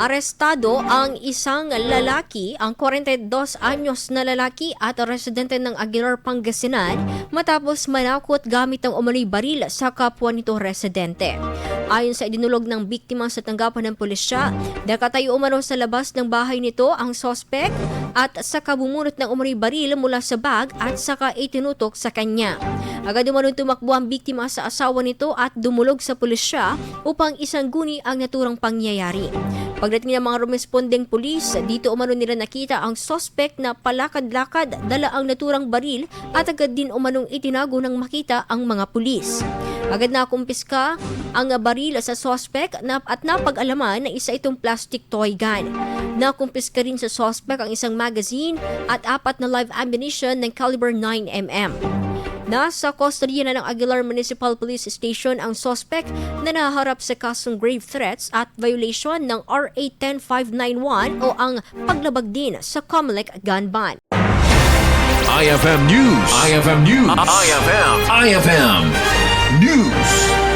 Arestado ang isang lalaki, ang 42 anyos na lalaki at residente ng Aguilar, Pangasinan matapos manakot gamit ang umano'y baril sa kapwa nito residente. Ayon sa idinulog ng biktima sa tanggapan ng pulisya, nakatayo umano sa labas ng bahay nito ang sospek at saka bumunot ng umano'y baril mula sa bag at saka itinutok sa kanya. Agad umano tumakbo ang biktima sa asawa nito at dumulog sa pulisya upang isangguni ang naturang pangyayari. Pagdating ng mga rumespondeng pulis, dito umano nila nakita ang sospek na palakad-lakad, dala ang naturang baril at agad din umanong itinago nang makita ang mga pulis. Agad na kumpiska ang baril sa sospek at napag-alaman na isa itong plastic toy gun. Nakumpiska rin sa sospek ang isang magazine at 4 na live ammunition ng caliber 9mm. Nasa kustodiya na ng Aguilar Municipal Police Station ang suspect na nahaharap sa kasong grave threats at violation ng RA 10591 o ang paglabag din sa COMELEC gun ban. IFM News. IFM News. IFM News.